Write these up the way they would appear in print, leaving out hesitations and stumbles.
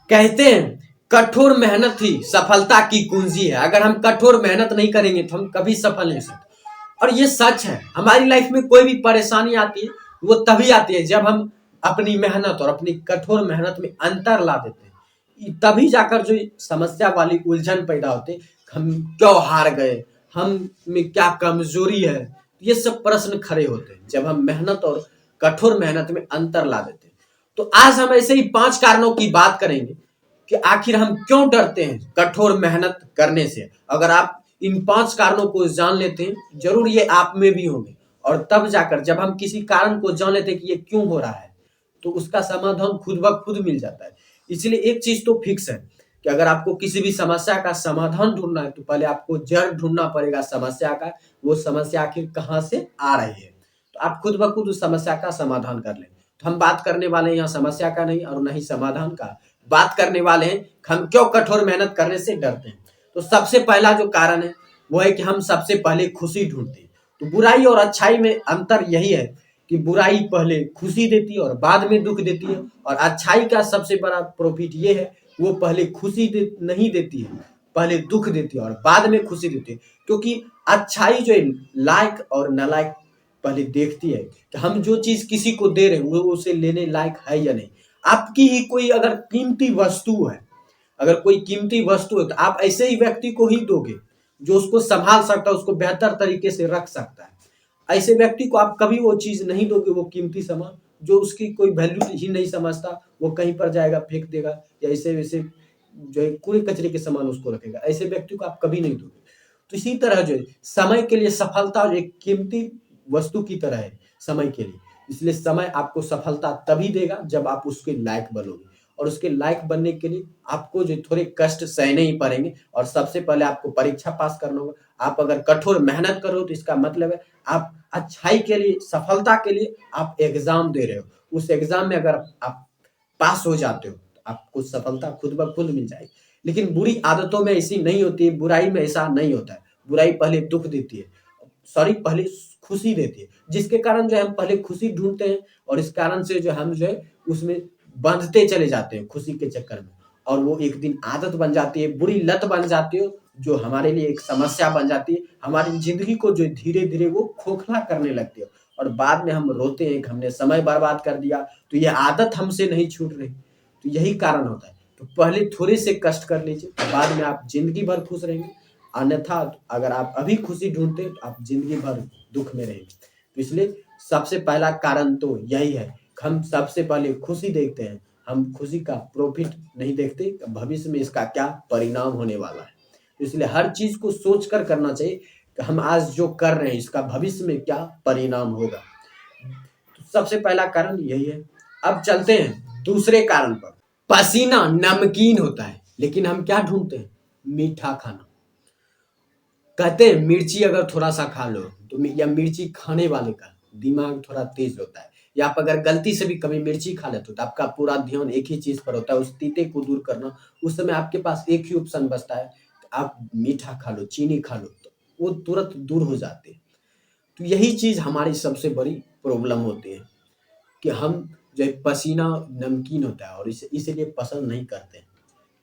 कहते हैं कठोर मेहनत ही सफलता की कुंजी है। अगर हम कठोर मेहनत नहीं करेंगे तो हम कभी सफल नहीं हो सकते। और ये सच है, हमारी लाइफ में कोई भी परेशानी आती है वो तभी आती है जब हम अपनी मेहनत और अपनी कठोर मेहनत में अंतर ला देते हैं। तभी जाकर जो समस्या वाली उलझन पैदा होते, हम क्यों हार गए, हम में क्या कमजोरी है, ये सब प्रश्न खड़े होते हैं जब हम मेहनत और कठोर मेहनत में अंतर ला देते हैं। तो आज हम ऐसे ही 5 कारणों की बात करेंगे कि आखिर हम क्यों डरते हैं कठोर मेहनत करने से। अगर आप इन 5 कारणों को जान लेते हैं, जरूर ये आप में भी होंगे। और तब जाकर जब हम किसी कारण को जान लेते हैं कि ये क्यों हो रहा है, तो उसका समाधान खुद ब खुद मिल जाता है। इसलिए एक चीज तो फिक्स है कि अगर आपको किसी भी समस्या का समाधान ढूंढना है तो पहले आपको जड़ ढूंढना पड़ेगा समस्या का। वो समस्या आखिर कहाँ से आ रही है, तो आप खुद ब खुद उस समस्या का समाधान कर लें। तो हम बात करने वाले हैं यहाँ समस्या का नहीं और न ही समाधान का, बात करने वाले हैं हम क्यों कठोर मेहनत करने से डरते हैं। तो सबसे पहला जो कारण है वो है कि हम सबसे पहले खुशी ढूंढते हैं। तो बुराई और अच्छाई में अंतर यही है कि बुराई पहले खुशी देती है और बाद में दुख देती है, और अच्छाई का सबसे बड़ा प्रॉफिट ये है वो पहले नहीं देती है, पहले दुख देती है और बाद में खुशी देती है। क्योंकि अच्छाई जो है लायक और नालायक पहले देखती है कि हम जो चीज किसी को दे रहे हैं वो उसे लेने लायक है या नहीं। आपकी ही कोई अगर कीमती वस्तु है, अगर कोई कीमती वस्तु है तो आप ऐसे ही व्यक्ति को ही दोगे जो उसको संभाल सकता है, उसको बेहतर तरीके से रख सकता है। ऐसे व्यक्ति को आप कभी वो चीज नहीं दोगे, वो कीमती सामान जो उसकी कोई वैल्यू ही नहीं समझता, वो कहीं पर जाएगा फेंक देगा या ऐसे वैसे जो है कूड़े कचरे के सामान उसको रखेगा। ऐसे व्यक्ति को आप कभी नहीं दोगे। तो इसी तरह जो है समय के लिए सफलता एक कीमती वस्तु की तरह है समय के लिए। इसलिए समय आपको सफलता तभी देगा जब आप उसके लायक बनोगे, और उसके लायक बनने के लिए आपको जो थोड़े कष्ट सहने ही पड़ेंगे। और सबसे पहले आपको परीक्षा पास करना होगा। आप अगर कठोर मेहनत करो तो इसका मतलब है आप अच्छाई के लिए, सफलता के लिए आप एग्जाम दे रहे हो। उस एग्जाम में अगर आप पास हो जाते हो तो आपको सफलता खुद ब खुद मिल जाएगी। लेकिन बुरी आदतों में ऐसी नहीं होती है, बुराई में ऐसा नहीं होता है। बुराई पहले दुख देती है, सॉरी पहले खुशी देती है, जिसके कारण जो है हम पहले खुशी ढूंढते हैं और इस कारण से जो हम जो है उसमें बंधते चले जाते हैं खुशी के चक्कर में। और वो एक दिन आदत बन जाती है, बुरी लत बन जाती है, जो हमारे लिए एक समस्या बन जाती है। हमारी जिंदगी को जो धीरे धीरे वो खोखला करने लगती है और बाद में हम रोते हैं कि हमने समय बर्बाद कर दिया, तो ये आदत हमसे नहीं छूट रही। तो यही कारण होता है। तो पहले थोड़े से कष्ट कर लीजिए, बाद में आप जिंदगी भर खुश रहेंगे। अन्यथा अगर आप अभी खुशी ढूंढते हैं तो आप जिंदगी भर दुख में रहेंगे। तो इसलिए सबसे पहला कारण तो यही है, हम सबसे पहले खुशी देखते हैं, हम खुशी का प्रॉफिट नहीं देखते भविष्य में इसका क्या परिणाम होने वाला है। तो इसलिए हर चीज को सोच कर करना चाहिए कि हम आज जो कर रहे हैं इसका भविष्य में क्या परिणाम होगा। तो सबसे पहला कारण यही है। अब चलते हैं दूसरे कारण पर। पसीना नमकीन होता है लेकिन हम क्या ढूंढते हैं, मीठा खाना। कहते हैं मिर्ची अगर थोड़ा सा खा लो तो, या मिर्ची खाने वाले का दिमाग थोड़ा तेज होता है, या आप अगर गलती से भी कभी मिर्ची खा लेते हो तो आपका पूरा ध्यान एक ही चीज पर होता है, उस तीते को दूर करना। उस समय आपके पास एक ही ऑप्शन बचता है, आप मीठा खा लो, चीनी खा लो, तो वो तुरंत दूर हो जाते हैं। तो यही चीज हमारी सबसे बड़ी प्रॉब्लम होती है कि हम जो है पसीना नमकीन होता है और इसे इसीलिए पसंद नहीं करते हैं।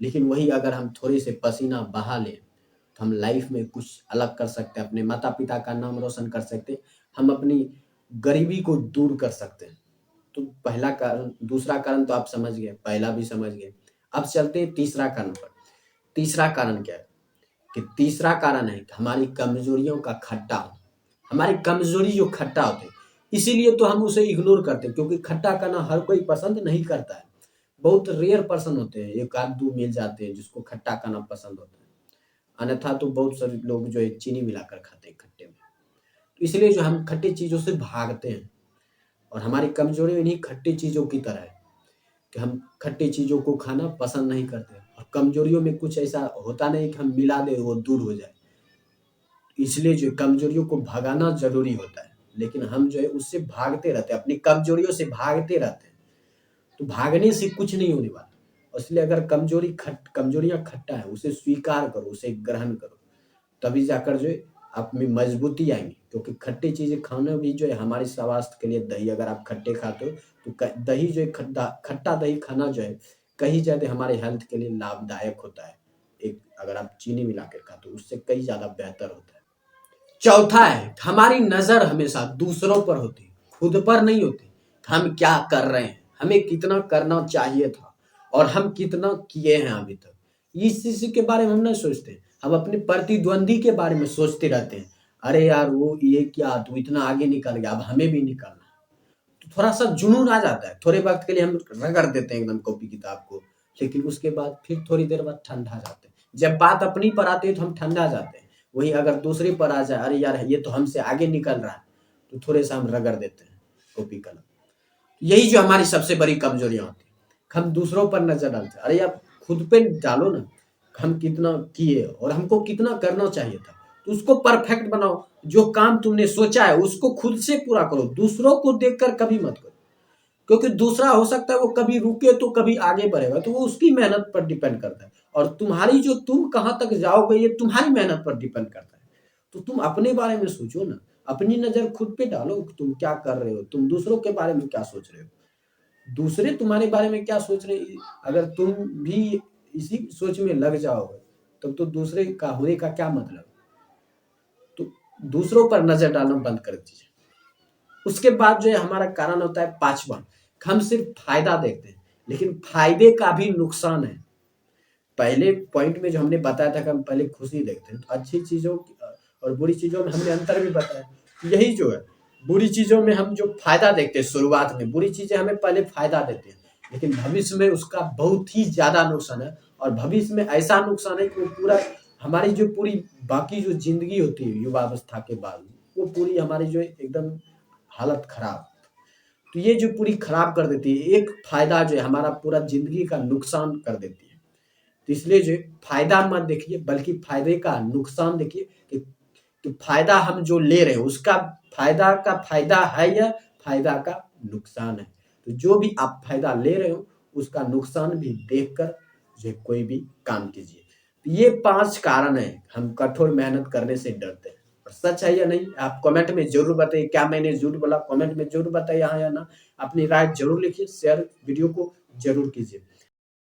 लेकिन वही अगर हम थोड़े से पसीना बहा लें तो हम लाइफ में कुछ अलग कर सकते हैं, अपने माता पिता का नाम रोशन कर सकते हैं, हम अपनी गरीबी को दूर कर सकते हैं। तो पहला कारण, दूसरा कारण तो आप समझ गए, पहला भी समझ गए। अब चलते हैं तीसरा कारण पर। तीसरा कारण क्या है कि तीसरा कारण है कि हमारी कमजोरियों का खट्टा। हमारी कमजोरी जो खट्टा होते हैं इसीलिए तो हम उसे इग्नोर करते हैं, क्योंकि खट्टा खाना हर कोई पसंद नहीं करता है। बहुत रेयर पर्सन होते हैं, एक आध दो मिल जाते हैं जिसको खट्टा खाना पसंद होता है। अन्यथा तो बहुत सारे लोग जो है चीनी मिलाकर खाते हैं खट्टे में। तो इसलिए जो हम खट्टी चीज़ों से भागते हैं, और हमारी कमजोरी इन्हीं खट्टी चीज़ों की तरह है कि हम खट्टी चीज़ों को खाना पसंद नहीं करते, और कमजोरियों में कुछ ऐसा होता नहीं कि हम मिला दें वो दूर हो जाए। इसलिए जो कमजोरियों को भगाना ज़रूरी होता है, लेकिन हम जो है उससे भागते रहते हैं, अपनी कमजोरियों से भागते रहते हैं। तो भागने से कुछ नहीं होने वाला। और इसलिए अगर कमजोरियाँ खट्टा है उसे स्वीकार करो, उसे ग्रहण करो, तभी जाकर जो है आप में मजबूती आएँगी। क्योंकि खट्टी चीज़ें खाना भी जो है हमारे स्वास्थ्य के लिए, दही अगर आप खट्टे खाते हो तो क दही जो है खट्टा खट्टा दही खाना जो है कहीं ज़्यादा हमारे हेल्थ के लिए लाभदायक होता है। एक अगर आप चीनी मिला के खाते हो उससे कहीं ज़्यादा बेहतर होता है। चौथा है, हमारी नज़र हमेशा दूसरों पर होती है, खुद पर नहीं होती। हम क्या कर रहे हैं, हमें कितना करना चाहिए था और हम कितना किए हैं अभी तक, इस चीज़ के बारे में हम नहीं सोचते। हम अपने प्रतिद्वंदी के बारे में सोचते रहते हैं, अरे यार वो ये क्या, तू इतना आगे निकल गया, अब हमें भी निकलना है। तो थोड़ा-सा जुनून आ जाता है, थोड़े वक़्त के लिए हम रगड़ देते हैं एकदम कॉपी किताब को, लेकिन उसके बाद फिर थोड़ी देर बाद ठंडा जाते हैं। जब बात अपनी पर आती है तो हम ठंडा जाते हैं, वहीं अगर दूसरे पर आ जाए, अरे यार ये तो हमसे आगे निकल रहा है, तो थोड़े-सा हम रगड़ देते हैं कॉपी कलम। यही जो हमारी सबसे बड़ी कमज़ोरियाँ होती हैं, हम दूसरों पर नज़र डालते हैं, अरे यार खुद पे डालो ना, हम कितना किए और हमको कितना करना चाहिए था, तो उसको परफेक्ट बनाओ। जो काम तुमने सोचा है उसको खुद से पूरा करो, दूसरों को देखकर कभी मत करो। क्योंकि दूसरा हो सकता है वो कभी रुके तो कभी आगे बढ़ेगा, तो वो उसकी मेहनत पर डिपेंड करता है और तुम्हारी जो तुम कहाँ तक जाओगे ये तुम्हारी मेहनत पर डिपेंड करता है। तो तुम अपने बारे में सोचो ना, अपनी नज़र खुद पे डालो, तुम क्या कर रहे हो, तुम दूसरों के बारे में क्या सोच रहे हो, दूसरे तुम्हारे बारे में क्या सोच रहे हैं। अगर तुम भी इसी सोच में लग जाओगे तब तो दूसरे का होने का क्या मतलब। तो दूसरों पर नज़र डालना बंद कर दीजिए। उसके बाद जो है हमारा कारण होता है पांचवा, हम सिर्फ फायदा देखते हैं, लेकिन फायदे का भी नुकसान है। पहले पॉइंट में जो हमने बताया था कि हम पहले खुशी देखते हैं, तो अच्छी चीजों और बुरी चीजों में हमने अंतर भी बताया। तो यही जो है, बुरी चीजों में हम जो फायदा देखते हैं शुरुआत में, बुरी चीजें हमें पहले फायदा देते हैं, लेकिन भविष्य में उसका बहुत ही ज्यादा नुकसान है। और भविष्य में ऐसा नुकसान है कि वो पूरा हमारी जो पूरी बाकी जो जिंदगी होती है युवावस्था के बाद, वो पूरी हमारी जो है एकदम हालत खराब, तो ये जो पूरी खराब कर देती है। एक फायदा जो है हमारा पूरा जिंदगी का नुकसान कर देती है। तो इसलिए जो फायदा मत देखिए, बल्कि फायदे का नुकसान देखिए कि फायदा हम जो ले रहे हैं उसका फायदा का फायदा है या फायदा का नुकसान है। तो जो भी आप फायदा ले रहे हो उसका नुकसान भी देखकर जो कोई भी काम कीजिए। तो ये 5 कारण है हम कठोर मेहनत करने से डरते हैं। और सच है या नहीं आप कमेंट में जरूर बताइए, क्या मैंने झूठ बोला कमेंट में जरूर बताइए हाँ या ना। अपनी राय जरूर लिखिए, शेयर वीडियो को जरूर कीजिए।